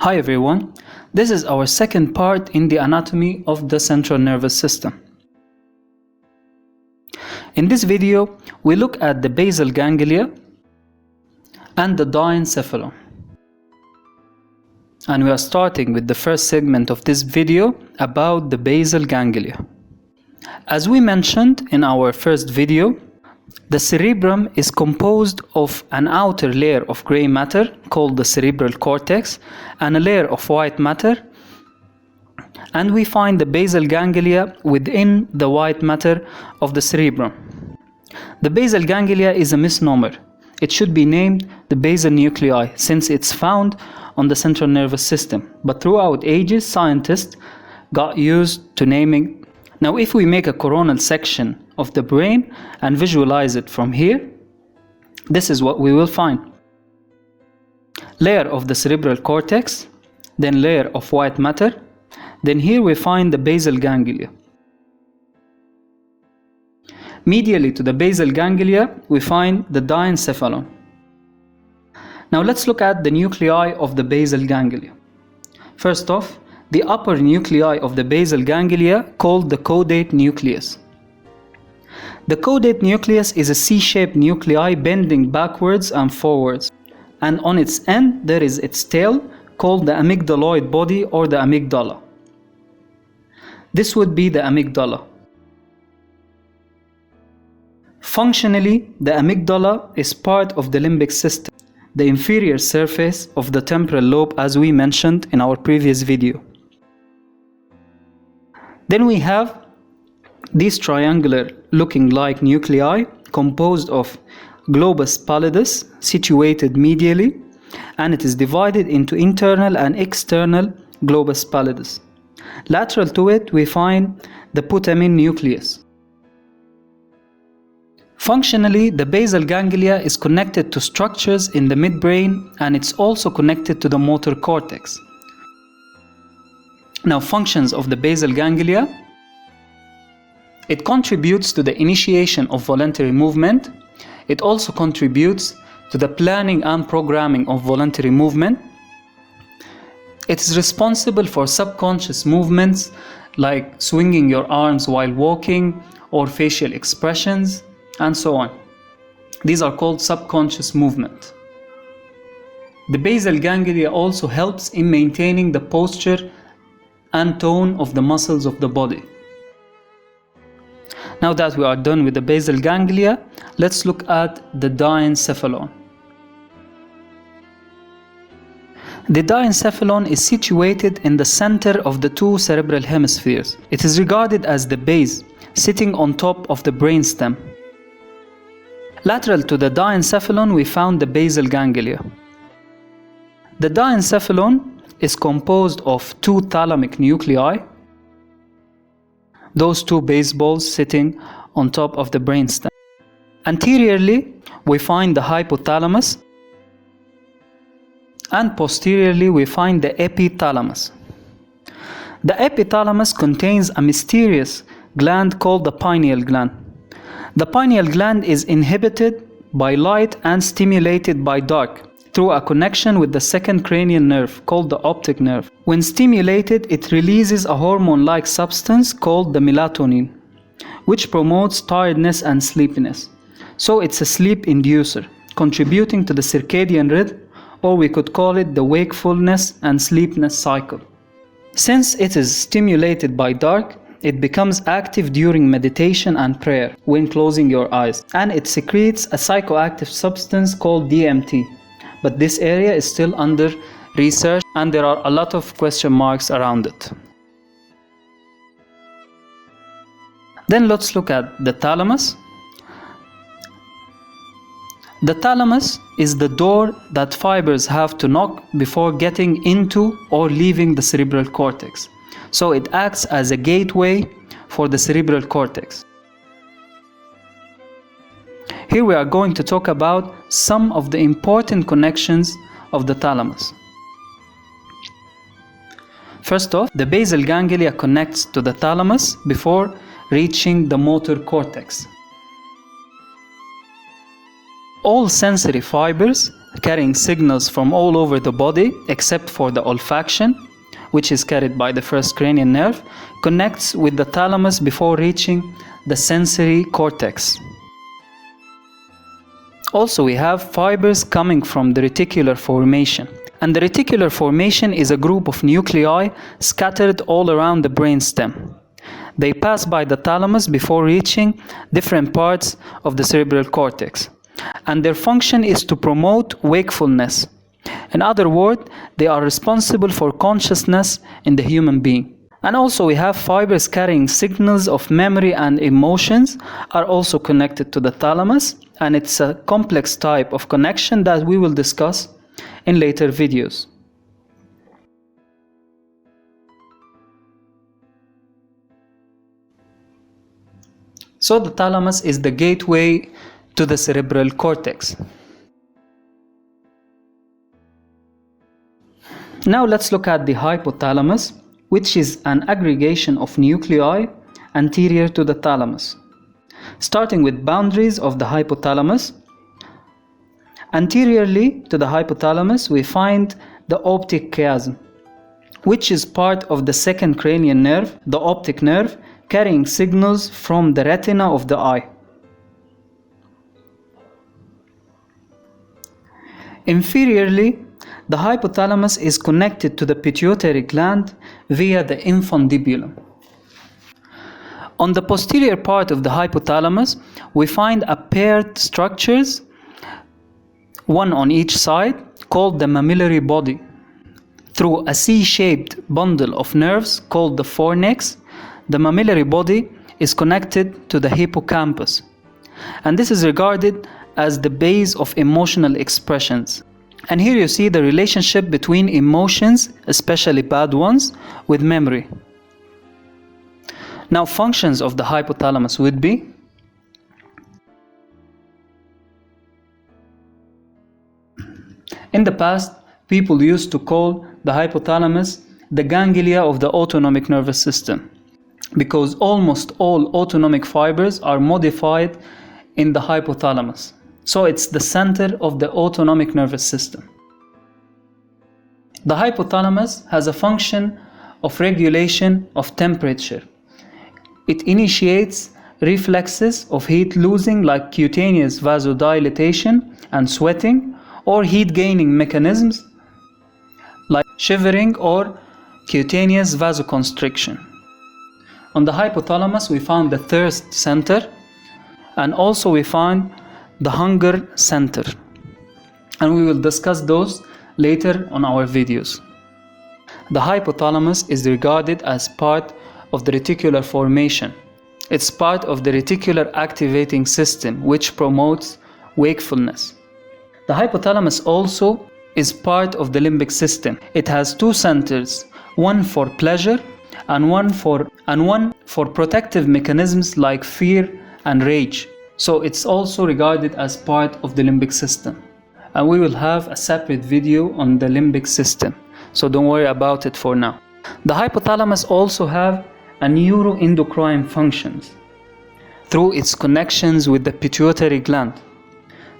Hi everyone, this is our second part in the anatomy of the central nervous system. In this video, we look at the basal ganglia and the diencephalon. And we are starting with the first segment of this video about the basal ganglia. As we mentioned in our first video, the cerebrum is composed of an outer layer of gray matter called the cerebral cortex and a layer of white matter, and we find the basal ganglia within the white matter of the cerebrum. The basal ganglia is a misnomer. It should be named the basal nuclei since it's found on the central nervous system, but throughout ages scientists got used to naming. Now if we make a coronal section of the brain and visualize it from here, this is what we will find. Layer of the cerebral cortex, then layer of white matter, then here we find the basal ganglia. Medially to the basal ganglia we find the diencephalon. Now let's look at the nuclei of the basal ganglia. First off, the upper nuclei of the basal ganglia called the caudate nucleus. The caudate nucleus is a C-shaped nuclei bending backwards and forwards, and on its end there is its tail called the amygdaloid body or the amygdala. This would be the amygdala. Functionally, the amygdala is part of the limbic system, the inferior surface of the temporal lobe as we mentioned in our previous video. Then we have these triangular looking like nuclei composed of Globus Pallidus situated medially, and it is divided into internal and external Globus Pallidus. Lateral to it we find the Putamen Nucleus. Functionally, the basal ganglia is connected to structures in the midbrain and it's also connected to the motor cortex. Now, functions of the basal ganglia: it contributes to the initiation of voluntary movement. It also contributes to the planning and programming of voluntary movement. It is responsible for subconscious movements like swinging your arms while walking or facial expressions and so on. These are called subconscious movement. The basal ganglia also helps in maintaining the posture and tone of the muscles of the body. Now that we are done with the basal ganglia, let's look at the diencephalon. The diencephalon is situated in the center of the two cerebral hemispheres. It is regarded as the base, sitting on top of the brainstem. Lateral to the diencephalon we found the basal ganglia. The diencephalon is composed of two thalamic nuclei, those two baseballs sitting on top of the brainstem. Anteriorly we find the hypothalamus, and posteriorly we find the epithalamus. The epithalamus contains a mysterious gland called the pineal gland. The pineal gland is inhibited by light and stimulated by dark through a connection with the second cranial nerve called the optic nerve. When stimulated, it releases a hormone-like substance called the melatonin, which promotes tiredness and sleepiness. So it's a sleep inducer, contributing to the circadian rhythm, or we could call it the wakefulness and sleepiness cycle. Since it is stimulated by dark, it becomes active during meditation and prayer when closing your eyes, and it secretes a psychoactive substance called DMT. But this area is still under research and there are a lot of question marks around it. Then let's look at the thalamus. The thalamus is the door that fibers have to knock before getting into or leaving the cerebral cortex. So it acts as a gateway for the cerebral cortex. Here we are going to talk about some of the important connections of the thalamus. First off, the basal ganglia connects to the thalamus before reaching the motor cortex. All sensory fibers carrying signals from all over the body except for the olfaction, which is carried by the first cranial nerve, connects with the thalamus before reaching the sensory cortex. Also, we have fibers coming from the reticular formation. And the reticular formation is a group of nuclei scattered all around the brainstem. They pass by the thalamus before reaching different parts of the cerebral cortex. And their function is to promote wakefulness. In other words, they are responsible for consciousness in the human being. And also we have fibers carrying signals of memory and emotions are also connected to the thalamus, and it's a complex type of connection that we will discuss in later videos. So the thalamus is the gateway to the cerebral cortex. Now let's look at the hypothalamus, which is an aggregation of nuclei anterior to the thalamus. Starting with boundaries of the hypothalamus, anteriorly to the hypothalamus we find the optic chiasm, which is part of the second cranial nerve, the optic nerve, carrying signals from the retina of the eye. Inferiorly, the hypothalamus is connected to the pituitary gland via the infundibulum. On the posterior part of the hypothalamus, we find a paired structures, one on each side, called the mammillary body, through a C-shaped bundle of nerves called the fornix. The mammillary body is connected to the hippocampus, and this is regarded as the base of emotional expressions. And here you see the relationship between emotions, especially bad ones, with memory. Now, functions of the hypothalamus would be: in the past, people used to call the hypothalamus the ganglia of the autonomic nervous system, because almost all autonomic fibers are modified in the hypothalamus. So it's the center of the autonomic nervous system. The hypothalamus has a function of regulation of temperature. It initiates reflexes of heat losing like cutaneous vasodilatation and sweating, or heat gaining mechanisms like shivering or cutaneous vasoconstriction. On the hypothalamus we found the thirst center, and also we find the hunger center, and we will discuss those later on our videos. The hypothalamus is regarded as part of the reticular formation. It's part of the reticular activating system, which promotes wakefulness. The hypothalamus also is part of the limbic system. It has two centers, one for pleasure and one for protective mechanisms like fear and rage. So it's also regarded as part of the limbic system. And we will have a separate video on the limbic system, so don't worry about it for now. The hypothalamus also have a neuroendocrine functions through its connections with the pituitary gland.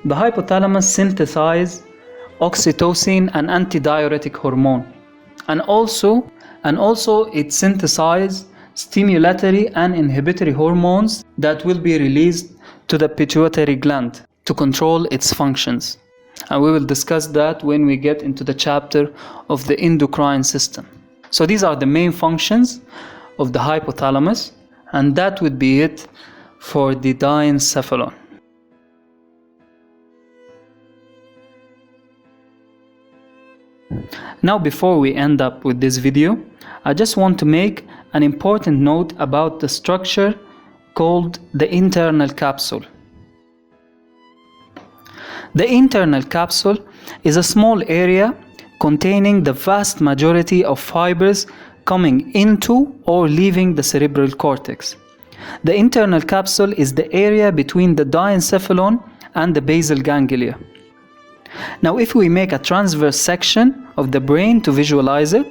The hypothalamus synthesizes oxytocin, an antidiuretic hormone, and also it synthesizes stimulatory and inhibitory hormones that will be released to the pituitary gland to control its functions. And we will discuss that when we get into the chapter of the endocrine system. So these are the main functions of the hypothalamus, and that would be it for the diencephalon. Now, before we end up with this video, I just want to make an important note about the structure called the internal capsule. The internal capsule is a small area containing the vast majority of fibers coming into or leaving the cerebral cortex. The internal capsule is the area between the diencephalon and the basal ganglia. Now, if we make a transverse section of the brain to visualize it,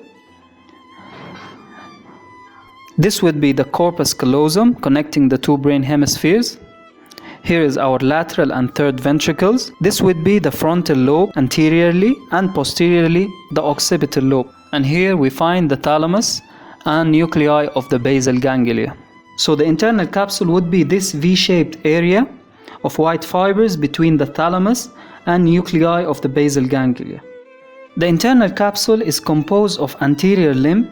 this would be the corpus callosum connecting the two brain hemispheres. Here is our lateral and third ventricles. This would be the frontal lobe anteriorly, and posteriorly the occipital lobe. And here we find the thalamus and nuclei of the basal ganglia. So the internal capsule would be this V-shaped area of white fibers between the thalamus and nuclei of the basal ganglia. The internal capsule is composed of anterior limb,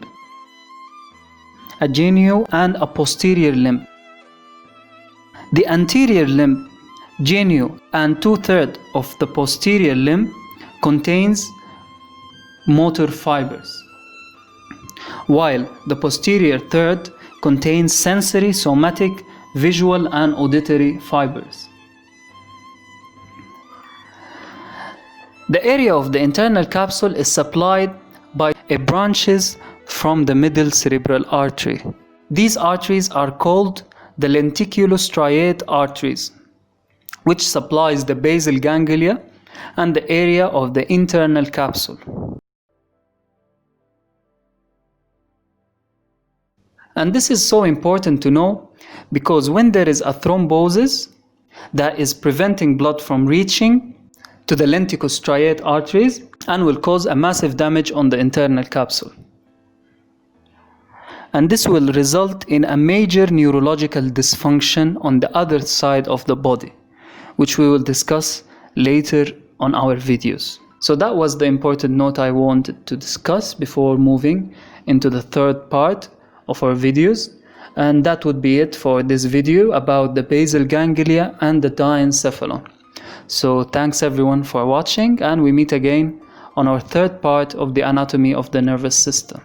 a genu, and a posterior limb. The anterior limb, genu, and 2/3 of the posterior limb contains motor fibers, while the posterior third contains sensory, somatic, visual, and auditory fibers. The area of the internal capsule is supplied by branches from the middle cerebral artery. These arteries are called the lenticulostriate arteries, which supplies the basal ganglia and the area of the internal capsule. And this is so important to know because when there is a thrombosis that is preventing blood from reaching to the lenticulostriate arteries and will cause a massive damage on the internal capsule. And this will result in a major neurological dysfunction on the other side of the body, which we will discuss later on our videos. So that was the important note I wanted to discuss before moving into the third part of our videos. And that would be it for this video about the basal ganglia and the diencephalon. So thanks everyone for watching, and we meet again on our third part of the anatomy of the nervous system.